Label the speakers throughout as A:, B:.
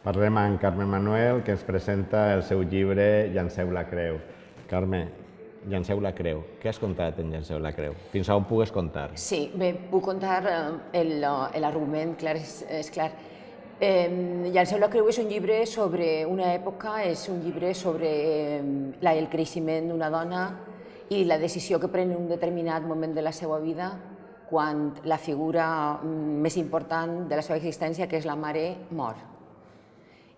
A: Parlem amb Carme Manuel, que ens presenta el seu llibre Llanceu la creu. Carme, Llanceu la creu. Què has contat en Llanceu la creu? Fins a on pugues contar?
B: Sí, bé, puc contar l'argument, clar, és clar. Llanceu la creu és un llibre sobre una època, és un llibre sobre el creixement d'una dona i la decisió que pren en un determinat moment de la seva vida quan la figura més important de la seva existència, que és la mare, mor.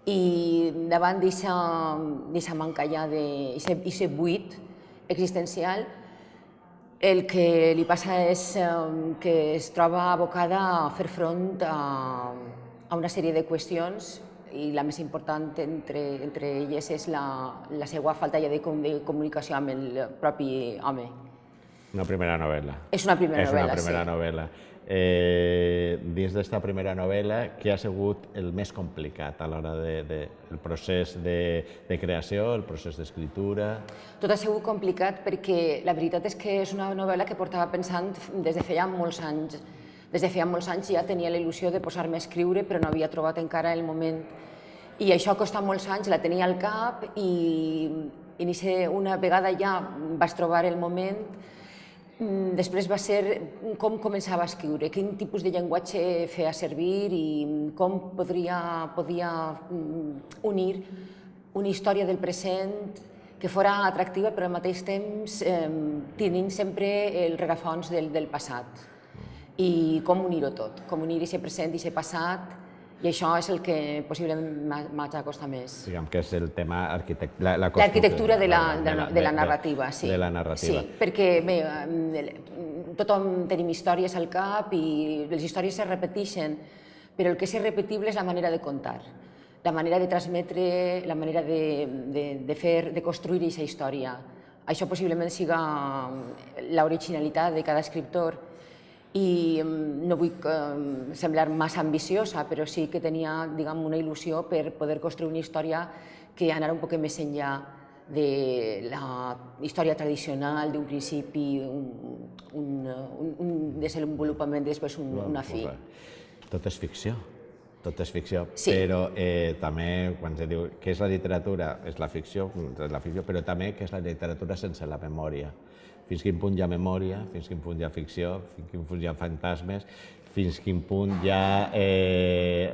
B: I davant d'aquesta manca ja d'aquest buit existencial, el que li passa és que es troba abocada a fer front a una sèrie de qüestions i la més important entre elles és la seva falta ja de comunicació amb el propi home.
A: Una primera novel·la.
B: És una primera novel·la, sí.
A: És una primera novel·la. Dins d'esta primera novel·la, què ha sigut el més complicat a l'hora del procés de creació, el procés d'escriptura?
B: Tot ha sigut complicat perquè la veritat és que és una novel·la que portava pensant des de feia molts anys. Des de feia molts anys ja tenia la il·lusió de posar-me a escriure, però no havia trobat encara el moment. I això ha costat molts anys, la tenia al cap i una vegada ja vaig trobar el moment. Després va ser com començava a escriure, quin tipus de llenguatge feia servir i com podia unir una història del present que fos atractiva però al mateix temps tenint sempre el rerefons del passat. I com unir-ho tot, com unir aquest present i aquest passat, i això és el que possiblement m'ha costat més.
A: Diguem que és el tema
B: l'arquitectura de la narrativa, sí.
A: De la narrativa.
B: Sí, perquè bé, tothom tenim històries al cap i les històries se repeteixen, però el que és irrepetible és la manera de contar, la manera de transmetre, la manera de construir aquesta història. Això possiblement siga l'originalitat de cada escriptor. I no vull semblar massa ambiciosa, però sí que tenia una il·lusió per poder construir una història que anara un poc més enllà de la història tradicional, d'un principi, un desenvolupament i després una fi.
A: Tot és ficció. Tot és ficció,
B: sí.
A: Però també quan se diu què és la literatura, és la ficció, però també què és la literatura sense la memòria. Fins quin punt hi ha memòria, fins quin punt hi ha ficció, fins quin punt hi ha fantasmes, fins quin punt hi ha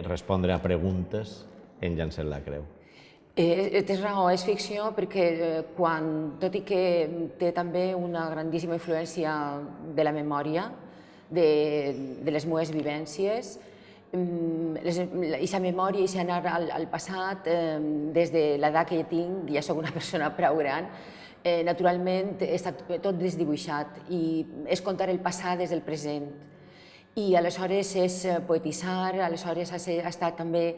A: respondre a preguntes en Llanceu la creu.
B: Tens raó, és ficció perquè tot i que té també una grandíssima influència de la memòria, de les meves vivències, aquesta memòria i aquest anar al passat, des de l'edat que tinc, ja soc una persona prou gran, naturalment està tot desdibuixat i és contar el passat des del present. I aleshores és poetitzar, aleshores ha estat també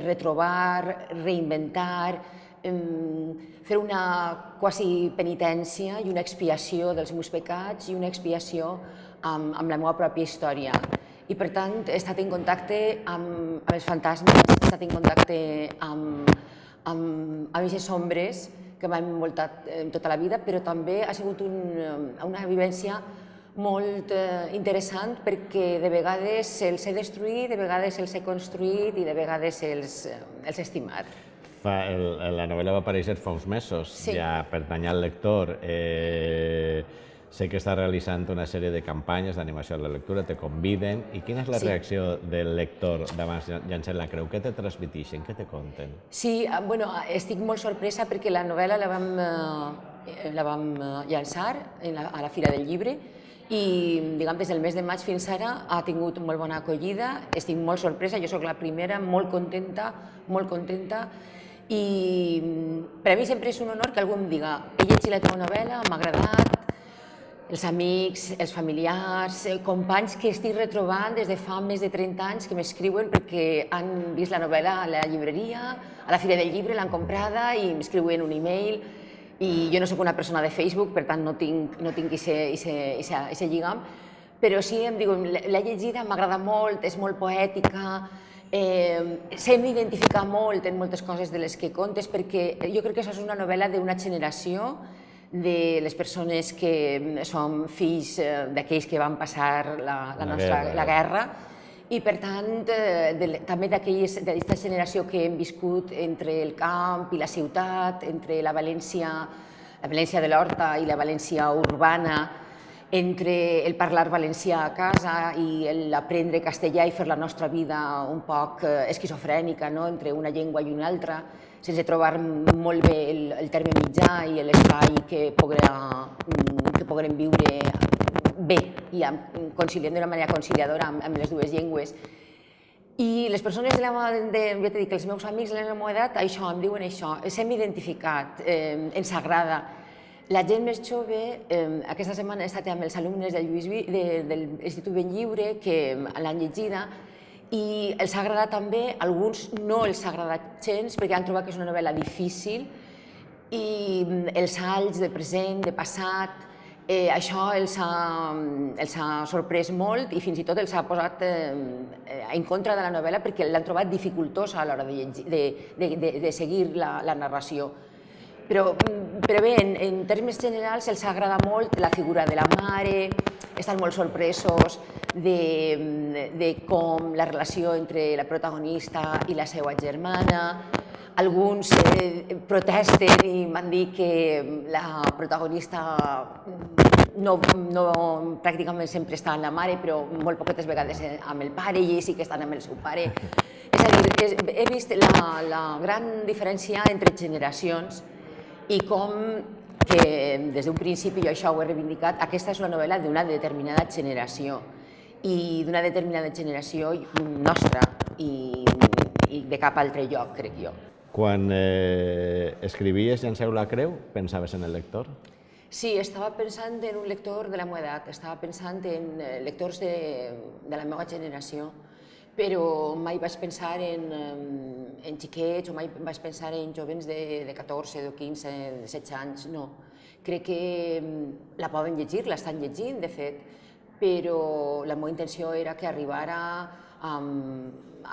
B: retrobar, reinventar, fer una quasi penitència i una expiació dels meus pecats i una expiació amb la meva pròpia història. I per tant he estat en contacte amb els fantasmes, he estat en contacte amb aquestes ombres que m'han envoltat tota la vida, però també ha sigut una vivència molt interessant perquè de vegades els he destruït, de vegades els he construït i de vegades els he estimat.
A: La novel·la va aparèixer fa uns mesos, ja pertany al lector. Sé que està realitzant una sèrie de campanyes d'animació a la lectura, te conviden. I quina és la reacció del lector davant Llanceu la creu? Què te transmeteixen? Què te conten?
B: Sí, estic molt sorpresa perquè la novel·la la vam llançar a la Fira del Llibre i des del mes de maig fins ara ha tingut molt bona acollida. Estic molt sorpresa, jo soc la primera, molt contenta i per a mi sempre és un honor que algú em diga he llegit la teva novel·la, m'ha agradat. Els amics, els familiars, companys que estic retrobant des de fa més de 30 anys que m'escriuen perquè han vist la novel·la a la llibreria, a la Fira del Llibre, l'han comprada i m'escriuen un e-mail. I jo no soc una persona de Facebook, per tant no tinc aquest lligam, però sí em diuen, l'he llegida, m'agrada molt, és molt poètica, sé m'identificar molt en moltes coses de les que contes perquè jo crec que això és una novel·la d'una generació de les persones que som fills d'aquells que van passar la guerra I, per tant, també d'aquesta generació que hem viscut entre el camp i la ciutat, entre la València de l'Horta i la València urbana, entre el parlar valencià a casa i l'aprendre castellà i fer la nostra vida un poc esquizofrènica, entre una llengua i una altra, sense trobar molt bé el terme mitjà i l'espai que puguem viure bé i d'una manera conciliadora amb les dues llengües. I les persones ja t'he dit que els meus amics de la meva edat em diuen això, s'hem identificat, ens agrada. La gent més jove, aquesta setmana he estat amb els alumnes de l'Institut Benlliure, que l'han llegida, i els ha agradat també, a alguns no els ha agradat gens, perquè han trobat que és una novel·la difícil, i els salts de present, de passat, això els ha sorprès molt i fins i tot els ha posat en contra de la novel·la perquè l'han trobat dificultosa a l'hora de seguir la narració. Però bé, en termes generals els agrada molt la figura de la mare, estan molt sorpresos de com la relació entre la protagonista i la seva germana. Alguns protesten i m'han dit que la protagonista pràcticament sempre està amb la mare, però molt poquetes vegades amb el pare, i ells sí que estan amb el seu pare. És a dir, he vist la gran diferència entre generacions i com que des d'un principi, jo això ho he reivindicat, aquesta és una novel·la d'una determinada generació i d'una determinada generació nostra i de cap altre lloc, crec jo.
A: Quan escrivies Llanceu la creu, pensaves en el lector?
B: Sí, estava pensant en un lector de la meva edat, estava pensant en lectors de la meva generació, però mai vaig pensar en xiquets o mai vaig pensar en jovens de 14, de 15, de 16 anys, no. Crec que la poden llegir, l'estan llegint, de fet, però la meva intenció era que arribara a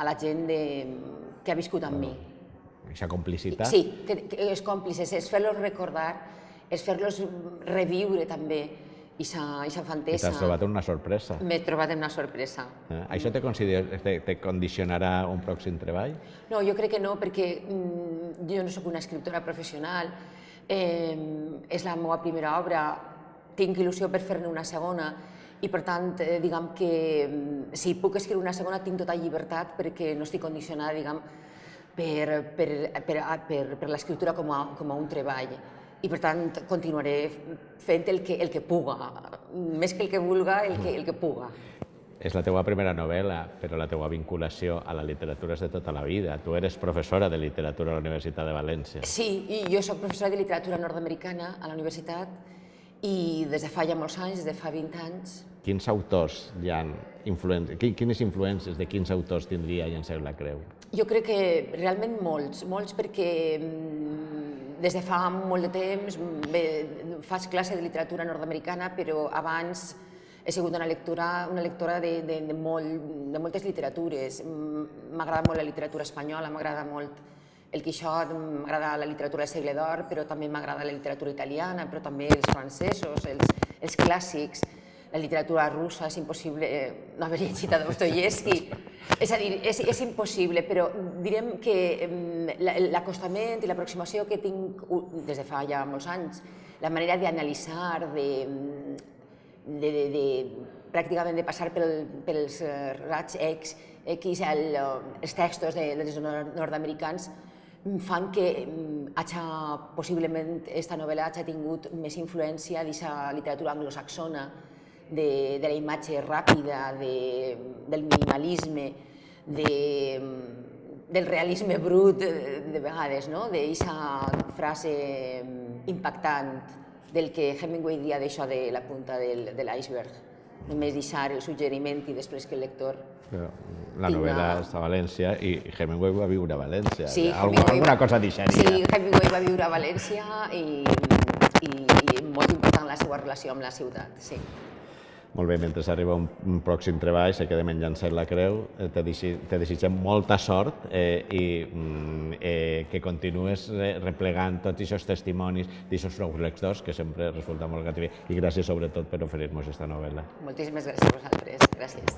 B: la gent que ha viscut amb mi.
A: Aquesta complicitat?
B: Sí, els còmplices, és fer-los recordar, és fer-los reviure també aquesta fantesa.
A: I t'has trobat una sorpresa?
B: M'he trobat una sorpresa.
A: Això te condicionarà un pròxim treball?
B: No, jo crec que no, perquè jo no soc una escriptora professional, és la meva primera obra, tinc il·lusió per fer-ne una segona, i per tant, diguem que si puc escriure una segona tinc tota llibertat perquè no estic condicionada, diguem, per l'escriptura com a un treball. I per tant continuaré fent el que puga, més que el que vulga, el que puga.
A: És la teva primera novel·la, però la teva vinculació a la literatura és de tota la vida. Tu eres professora de literatura a la Universitat de València.
B: Sí, i jo soc professora de literatura nord-americana a la universitat i des de fa ja molts anys, des de fa 20 anys.
A: Quins autors hi ha quines influències de quins autors tindria Llanceu la creu?
B: Jo crec que realment molts, perquè des de fa molt de temps faig classe de literatura nord-americana, però abans he sigut una lectora de moltes literatures. M'agrada molt la literatura espanyola, m'agrada molt el Quixot, m'agrada la literatura del segle d'or, però també m'agrada la literatura italiana, però també els francesos, els clàssics. La literatura russa, és impossible no haver llegit a Dostoievski. És a dir, és impossible, però direm que l'acostament i l'aproximació que tinc des de fa ja molts anys, la manera d'analitzar, pràcticament de passar pels raigs X els textos dels nord-americans, fan que possiblement aquesta novel·la hagi tingut més influència d'aquesta literatura anglosaxona, de la imatge ràpida, del minimalisme, del realisme brut de vegades, d'aquesta frase impactant del que Hemingway dia d'això de la punta de l'iceberg. Només deixar el suggeriment i després que el lector...
A: La novel·la està a València i Hemingway va viure a València.
B: Sí,
A: alguna cosa deixaria.
B: Sí, Hemingway va viure a València i molt important la seva relació amb la ciutat, sí.
A: Molt bé, mentre arriba un pròxim treball, se quedem en Llanceu la creu, te desitgem molta sort i que continues replegant tots aquests testimonis d'aquests nous lectors, que sempre resulta molt gratificant. I gràcies sobretot per oferir-nos aquesta novel·la.
B: Moltíssimes gràcies a vosaltres. Gràcies.